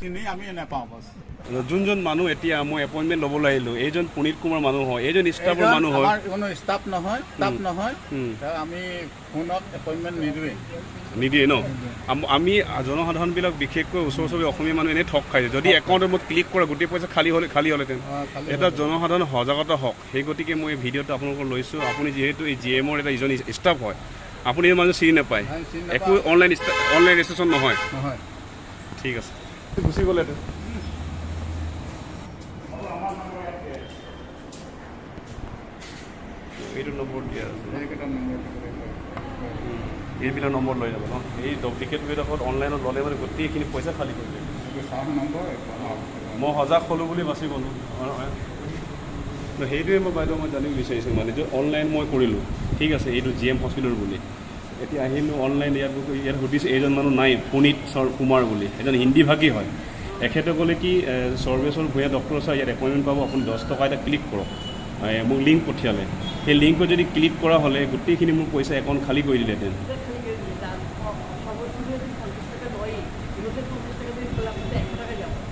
চিনি আমি নাপাওঁ বছ যোনজন মানুহ এতিয়া মই এপইণ্টমেণ্ট ল'বলৈ আহিলোঁ এইজন পুনীত কুমাৰ মানুহ হয় এইজন ষ্টাফৰ মানুহ হয় আমাৰ কোনো ষ্টাফ নহয় আমি ফোনত এপইণ্টমেণ্ট নিদিয়ে ন আমি জনসাধাৰণবিলাক বিশেষকৈ ওচৰ চুবুৰীয়া অসমীয়া মানুহ এনেই ঠগ খাইছে যদি একাউণ্টত মই ক্লিক কৰা গোটেই পইচা খালী হ'লেহেঁতেন এটা জনসাধাৰণ সজাগতা হওক সেই গতিকে মই এই ভিডিঅ'টো আপোনালোকক লৈছোঁ আপুনি যিহেতু এই GM ৰ এটা ইজন ষ্টাফ হয় আপুনি এই মানুহ চিনি নাপায় একো অনলাইন ৰেজিষ্ট্ৰেশ্যন নহয় ঠিক আছে গুচি গ'লেহেঁতেন এইটো নম্বৰ দিয়া এইবিলাক নম্বৰ লৈ যাব ন এই টিকেটবিলাকত অনলাইনত ল'লে মানে গোটেইখিনি পইচা খালী কৰি দিয়ে মই সজাগ হ'লোঁ বুলি বাচি গ'লোঁ সেইটোৱে মই বাইদেউ মই জানিব বিচাৰিছোঁ মানে যে অনলাইন মই কৰিলোঁ ঠিক আছে এইটো GM হস্পিটেল বুলি এতিয়া আহিলোঁ অনলাইন ইয়াত সুধিছোঁ এইজন মানুহ নাই পুনীত কুমাৰ বুলি এজন হিন্দী ভাষী হয় এখেতে ক'লে কি সৰ্বেশ্বৰ ভূঞা ডক্টৰ ছাৰ ইয়াত এপইণ্টমেণ্ট পাব আপুনি 10 টকা এটা ক্লিক কৰক মোক লিংক পঠিয়ালে সেই লিংকত যদি ক্লিক কৰা হ'লে গোটেইখিনি মোৰ পইচা একাউণ্ট খালী কৰি দিলেহেঁতেন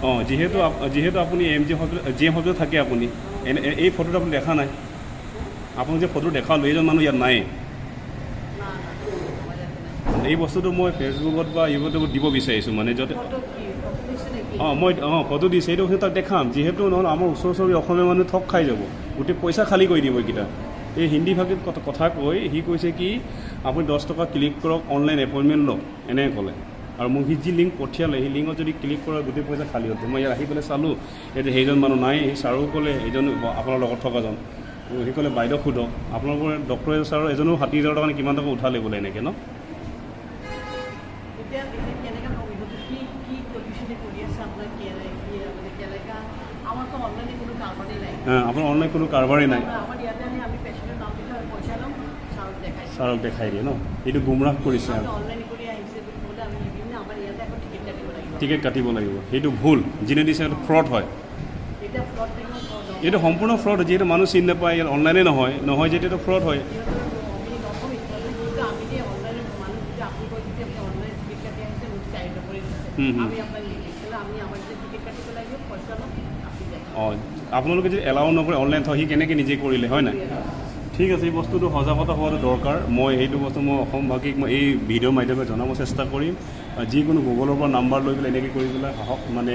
অঁ যিহেতু আপুনি GM হস্পিটেলত থাকে আপুনি এই ফটোটো আপুনি দেখা নাই আপোনাক যে ফটো দেখালোঁ এইজন মানুহ ইয়াত নাই এই বস্তুটো মই ফেচবুকত বা ইউটিউবত দিব বিচাৰিছোঁ মানে য'তে মই ফটো দিছোঁ সেইটো তাক দেখাম যিহেতু নহ'লে আমাৰ ওচৰ চুবুৰীয়া অসমীয়া মানুহ ঠগ খাই যাব গোটেই পইচা খালী কৰি দিব এইকেইটা এই হিন্দী ভাষীত কথা কৈ সি কৈছে কি আপুনি 10 টকা ক্লিক কৰক অনলাইন এপইণ্টমেণ্ট লওক এনেকৈ ক'লে আৰু মোক সি যি লিংক পঠিয়ালে সেই লিংকত যদি ক্লিক কৰা গোটেই পইচা খালী হ'ব মই ইয়াত আহি পেলাই চালোঁ এতিয়া সেইজন মানুহ নাই সেই ছাৰো ক'লে এইজন আপোনাৰ লগত থকাজন সি ক'লে বাইদেউ সোধক আপোনালোকৰ ডক্টৰ ছাৰৰ এজনো 60,000 টকা কিমান টকা উঠালে বোলে এনেকৈ ন আপোনাৰ অনলাইন কোনো কাৰবাৰেই নাই ছাৰক দেখাই দিয়ে ন এইটো গুমৰাহ কৰিছে টিকেট কাটিব লাগিব সেইটো ভুল যিনে দিছে সেইটো ফ্ৰড হয় এইটো সম্পূৰ্ণ ফ্ৰড হয় যিহেতু মানুহ চিনি নাপায় ইয়াত অনলাইনে নহয় যেতিয়াতো ফ্ৰড হয় অঁ আপোনালোকে যদি এলাউ নকৰে অনলাইন থয় সি কেনেকৈ নিজে কৰিলে হয় নাই ঠিক আছে এই বস্তুটো সজাগতা হোৱাটো দৰকাৰ মই সেইটো বস্তু মই অসমবাসীক মই এই ভিডিঅ'ৰ মাধ্যমে জনাব চেষ্টা কৰিম যিকোনো গুগলৰ পৰা নাম্বাৰ লৈ পেলাই এনেকৈ কৰি পেলাই সাহস মানে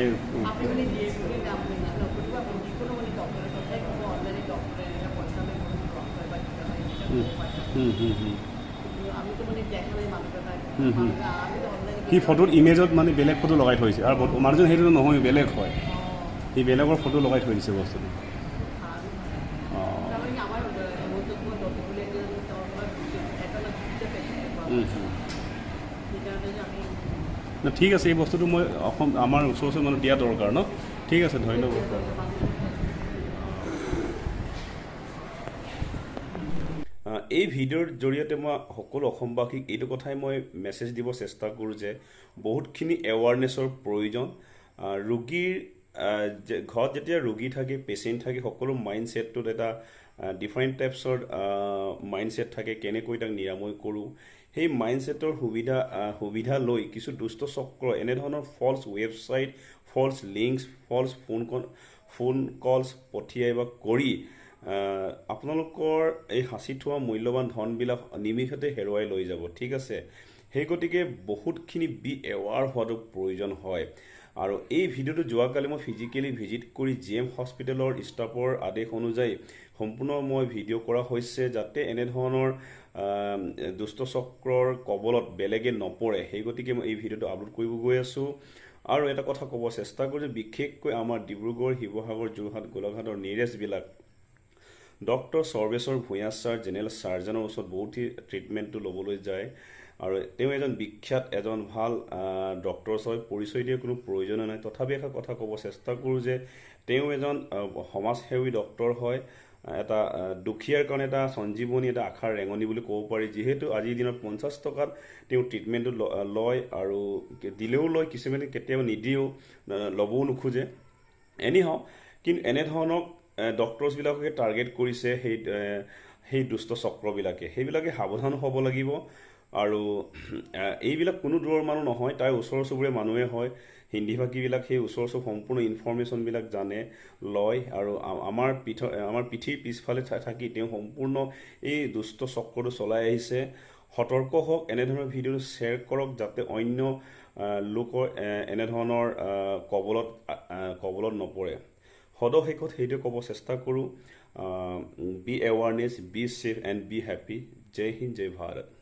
সি ফটোত ইমেজত মানে বেলেগ ফটো লগাই থৈছে আৰু মানুহজন সেইটো নহয় বেলেগ হয় সি বেলেগৰ ফটো লগাই থৈ দিছে বস্তুটো ঠিক আছে এই বস্তুটো মই আমাৰ ওচৰ মানুহ দিয়া দৰকাৰ ন ঠিক আছে ধন্যবাদ এই ভিডিঅ'ৰ জৰিয়তে মই সকলো অসমবাসীক এইটো কথাই মই মেছেজ দিব চেষ্টা কৰোঁ যে বহুতখিনি এৱাৰনেছৰ প্ৰয়োজন ৰোগীৰ ঘৰত যেতিয়া ৰোগী থাকে পেচেণ্ট থাকে সকলো মাইণ্ডছেটটোত এটা ডিফাৰেণ্ট টাইপছৰ মাইণ্ডছেট থাকে কেনেকৈ তাক নিৰাময় কৰোঁ সেই মাইণ্ডছেটৰ সুবিধা লৈ কিছু দুষ্ট চক্ৰ এনেধৰণৰ false website false links false phone calls পঠিয়াই বা কৰি আপোনালোকৰ এই সাঁচি থোৱা মূল্যৱান ধনবিলাক নিমিষতে হেৰুৱাই লৈ যাব ঠিক আছে সেই গতিকে বহুতখিনি বি এৱাৰ হোৱাটো প্ৰয়োজন হয় আৰু এই ভিডিঅ'টো যোৱাকালি মই ফিজিকেলি ভিজিট কৰি GM হস্পিটেলৰ ষ্টাফৰ আদেশ অনুযায়ী সম্পূৰ্ণ মই ভিডিঅ' কৰা হৈছে যাতে এনেধৰণৰ দুষ্ট চক্ৰৰ কবলত বেলেগে নপৰে সেই গতিকে মই এই ভিডিঅ'টো আপলোড কৰিব গৈ আছোঁ আৰু এটা কথা ক'ব চেষ্টা কৰোঁ যে বিশেষকৈ আমাৰ ডিব্ৰুগড় শিৱসাগৰ যোৰহাট গোলাঘাটৰ নিৰেজবিলাক ডক্টৰ সৰ্বেশ্বৰ ভূঞা ছাৰ জেনেৰেল ছাৰ্জনৰ ওচৰত বহুতেই ট্ৰিটমেণ্টটো ল'বলৈ যায় আৰু তেওঁ এজন বিখ্যাত এজন ভাল ডক্টৰ হয় পৰিচয় দিয়াৰ কোনো প্ৰয়োজন নাই তথাপি এটা কথা ক'ব চেষ্টা কৰোঁ যে তেওঁ এজন সমাজসেৱী ডক্টৰ হয় এটা দুখীয়াৰ কাৰণে এটা সঞ্জীৱনী এটা আশাৰ ৰেঙনি বুলি ক'ব পাৰি যিহেতু আজিৰ দিনত 50 টকাত তেওঁ ট্ৰিটমেণ্টটো লয় আৰু দিলেও লয় কিছুমানে কেতিয়াবা নিদিয়েও ল'বও নোখোজে এনিহাও কিন্তু এনেধৰণৰ ডক্টৰছবিলাককে টাৰ্গেট কৰিছে সেই দুষ্ট চক্ৰবিলাকে সেইবিলাকে সাৱধান হ'ব লাগিব আৰু এইবিলাক কোনো দূৰৰ মানুহ নহয়, তাৰ ওচৰ চুবুৰীয়া মানুহে হয়। হিন্দী ভাষীবিলাক সেই ওচৰ সম্পূৰ্ণ ইনফৰ্মেশ্যনবিলাক জানে, লয়, আৰু আমাৰ পিঠিৰ পিছফালে থাকি তেওঁ সম্পূৰ্ণ এই দুষ্ট চক্ৰটো চলাই আহিছে। সতৰ্ক হওক, এনেধৰণৰ ভিডিঅ'টো শ্বেয়াৰ কৰক যাতে অন্য লোকৰ এনেধৰণৰ কবলত নপৰে। সদশেষত সেইটোৱে ক'ব চেষ্টা কৰোঁ, be awareness, be safe and be happy. জয় হিন্দ, জয় ভাৰত।